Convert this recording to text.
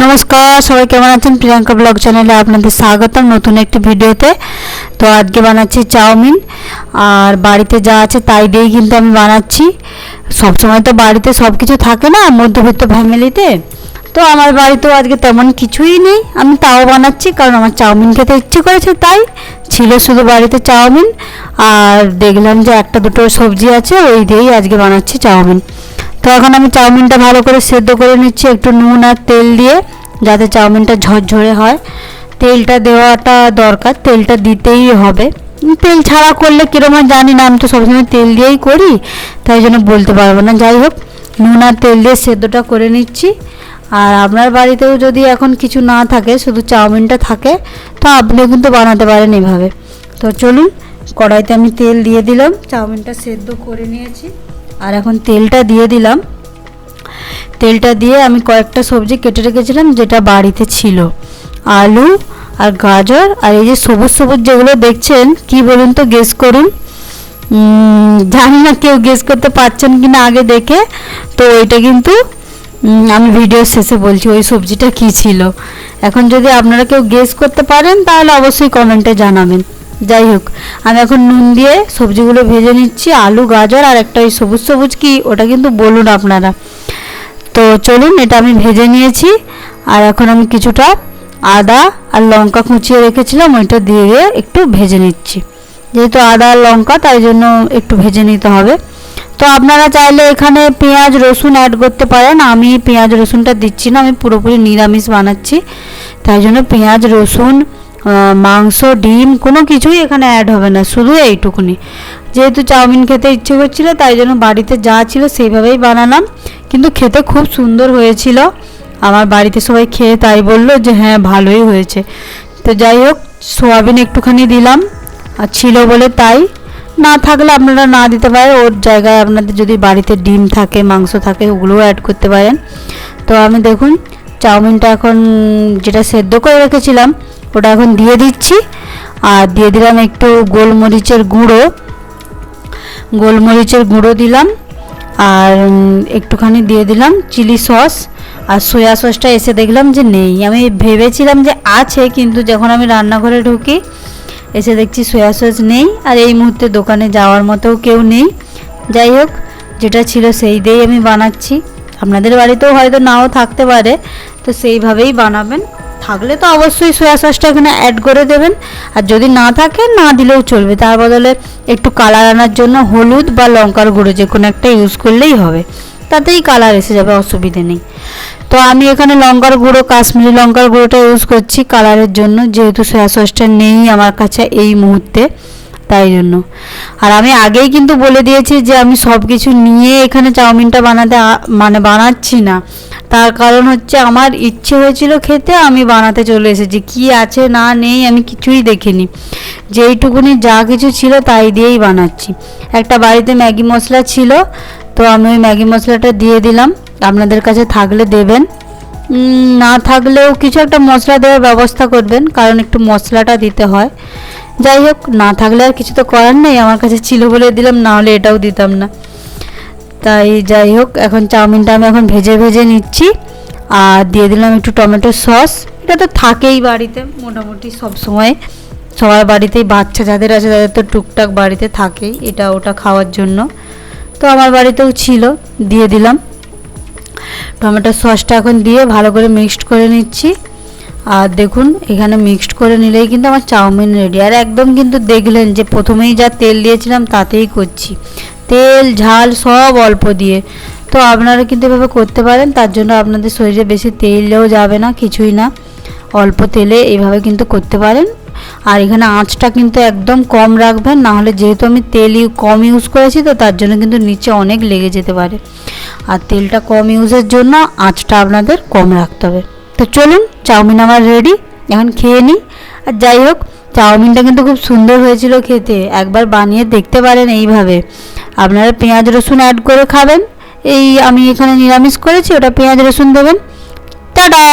নমস্কার, সবাই কেমন আছেন? প্রিয়াঙ্কা ব্লগ চ্যানেলে আপনাদের স্বাগতম নতুন একটি ভিডিওতে। তো আজকে বানাচ্ছি চাউমিন, আর বাড়িতে যা আছে তাই দিয়েই কিন্তু আমি বানাচ্ছি। সবসময় তো বাড়িতে সব কিছু থাকে না মধ্যবিত্ত ফ্যামিলিতে, তো আমার বাড়িতেও আজকে তেমন কিছুই নেই, আমি তাও বানাচ্ছি কারণ আমার চাউমিন খেতে ইচ্ছে করেছে। তাই ছিল শুধু বাড়িতে চাউমিন, আর দেখলাম যে একটা দুটো সবজি আছে, ওই দিয়েই আজকে বানাচ্ছি চাউমিন। তো এখন আমি চাউমিনটা ভালো করে সেদ্ধ করে নিচ্ছি একটু নুন আর তেল দিয়ে, যাতে চাউমিনটা ঝরঝরে হয়। তেলটা দেওয়াটা দরকার, তেলটা দিতেই হবে। তেল ছাড়া করলে কীরকম হয় জানি না, আমি তো সবসময় তেল দিয়েই করি, তাই জন্য বলতে পারবো না। যাই হোক, নুন আর তেল দিয়ে সেদ্ধটা করে নিচ্ছি। আর আপনার বাড়িতেও যদি এখন কিছু না থাকে, শুধু চাউমিনটা থাকে, তো আপনিও কিন্তু বানাতে পারেন এভাবে। তো চলুন, কড়াইতে আমি তেল দিয়ে দিলাম, চাউমিনটা সেদ্ধ করে নিয়েছি। আর এখন তেলটা দিয়ে দিলাম। তেলটা দিয়ে আমি কয়েকটা সবজি কেটে রেখেছিলাম যেটা বাড়িতে ছিল, আলু আর গাজর, আর এই যে সবুজ সবুজ যেগুলো দেখছেন, কি বলুন তো, গেস করুন। জানি না কেউ গেস করতে পারছেন কিনা আগে দেখে। তো এটা কিন্তু আমি ভিডিওর শেষে বলছি ওই সবজিটা কি ছিল। এখন যদি আপনারা কেউ গেস করতে পারেন তাহলে অবশ্যই কমেন্টে জানাবেন। যাই হোক, আমি এখন নুন দিয়ে সবজিগুলো ভেজে নিচ্ছি, আলু গাজর আর একটা ওই সবুজ সবুজ কি ওটা কিন্তু বলুন আপনারা। তো চলুন, এটা আমি ভেজে নিয়েছি। আর এখন আমি কিছুটা আদা আর লঙ্কা কুচিয়ে রেখেছিলাম, ওইটা দিয়ে একটু ভেজে নিচ্ছি। যেহেতু আদা আর লঙ্কা, তাই জন্য একটু ভেজে নিতে হবে। তো আপনারা চাইলে এখানে পেঁয়াজ রসুন অ্যাড করতে পারেন, আমি পেঁয়াজ রসুনটা দিচ্ছি না, আমি পুরোপুরি নিরামিষ বানাচ্ছি, তাই জন্য পেঁয়াজ রসুন মাংস ডিম কোনো কিছুই এখানে অ্যাড হবে না, শুধু এইটুকুনি। যেহেতু চাউমিন খেতে ইচ্ছে করছিল, তাই জন্য বাড়িতে যা ছিল সেইভাবেই বানালাম, কিন্তু খেতে খুব সুন্দর হয়েছিল। আমার বাড়িতে সবাই খেয়ে তাই বললো যে হ্যাঁ ভালোই হয়েছে। তো যাই হোক, সোয়াবিন একটুখানি দিলাম, আর ছিল বলে তাই, না থাকলে আপনারা না দিতে পারেন, ওর জায়গায় আপনাদের যদি বাড়িতে ডিম থাকে মাংস থাকে ওগুলোও অ্যাড করতে পারেন। তো আমি দেখুন চাউমিনটা এখন যেটা সেদ্ধ করে রেখেছিলাম ওটা এখন দিয়ে দিচ্ছি। আর দিয়ে দিলাম একটু গোলমরিচের গুঁড়ো দিলাম, আর একটুখানি দিয়ে দিলাম চিলি সস। আর সয়া সসটা এসে দেখলাম যে নেই, আমি ভেবেছিলাম যে আছে, কিন্তু যখন আমি রান্নাঘরে ঢুকি এসে দেখছি সয়া সস নেই, আর এই মুহূর্তে দোকানে যাওয়ার মতো কেউ নেই। যাই হোক, যেটা ছিল সেই দিয়েই আমি বানাচ্ছি। আপনাদের বাড়িতেও হয়তো নাও থাকতে পারে, তো সেইভাবেই বানাবেন। থাকলে তো অবশ্যই সয়া সসটা এখানে অ্যাড করে দেবেন, আর যদি না থাকে না দিলেও চলবে। তার বদলে একটু কালার আনার জন্য হলুদ বা লঙ্কার গুঁড়ো যে কোনো একটা ইউজ করলেই হবে, তাতেই কালার এসে যাবে, অসুবিধে নেই। তো আমি এখানে লঙ্কার গুঁড়ো, কাশ্মীরি লঙ্কার গুঁড়োটা ইউজ করছি কালারের জন্য, যেহেতু সয়া সসটা নেই আমার কাছে এই মুহূর্তে, তাই জন্য। আর আমি আগেই কিন্তু বলে দিয়েছি যে আমি সব কিছু নিয়ে এখানে চাউমিনটা বানাচ্ছি না। তার কারণ হচ্ছে আমার ইচ্ছে হয়েছিল খেতে, আমি বানাতে চলে এসেছি। কি আছে না নেই আমি কিছুই দেখিনি, যেইটুকুনি যা কিছু ছিল তাই দিয়েই বানাচ্ছি। একটা বাড়িতে ম্যাগি মশলা ছিল, তো আমি ওই ম্যাগি মশলাটা দিয়ে দিলাম। আপনাদের কাছে থাকলে দেবেন, না থাকলেও কিছু একটা মশলা দেওয়ার ব্যবস্থা করবেন, কারণ একটু মশলাটা দিতে হয়। যাই হোক, না থাকলে আর কিছু তো করার নেই, আমার কাছে ছিল বলে দিলাম, না হলে এটাও দিতাম না। তাই যাই হোক, এখন চাউমিনটা আমি এখন ভেজে নিচ্ছি। আর দিয়ে দিলাম একটু টমেটো সস, এটা তো থাকেই বাড়িতে মোটামুটি সব সময়, সবার বাড়িতেই, বাচ্চা যাদের আছে তাদের তো টুকটাক বাড়িতে থাকেই এটা ওটা খাওয়ার জন্য। তো আমার বাড়িতেও ছিল, দিয়ে দিলাম। টমেটো সসটা এখন দিয়ে ভালো করে মিক্সড করে নিচ্ছি। আর দেখুন, এখানে মিক্সড করে নিলেই কিন্তু আমার চাউমিন রেডি। আর একদম কিন্তু দেখলেন যে প্রথমেই যা তেল দিয়েছিলাম তাতেই করছি, তেল ঝাল সব অল্প দিয়ে। তো আপনারা কিন্তু এভাবে করতে পারেন, তার জন্য আপনাদের শরীরে বেশি তেলও যাবে না, কিছুই না, অল্প তেলে এইভাবে কিন্তু করতে পারেন। আর এখানে আঁচটা কিন্তু একদম কম রাখবেন, না হলে যেহেতু আমি তেল কম ইউজ করেছি, তো তার জন্য কিন্তু নিচে অনেক লেগে যেতে পারে। আর তেলটা কম ইউজের জন্য আঁচটা আপনাদের কম রাখতে হবে। তো চলুন, চাউমিন আমার রেডি, এখন খেয়ে নিই। আর যাই হোক, চাউমিনটা কিন্তু খুব সুন্দর হয়েছিল খেতে, একবার বানিয়ে দেখতে পারেন এইভাবে। আপনারা পেঁয়াজ রসুন অ্যাড করে খাবেন, এই আমি এখানে নিরামিষ করেছি, ওটা পেঁয়াজ রসুন দেবেন। টাটা।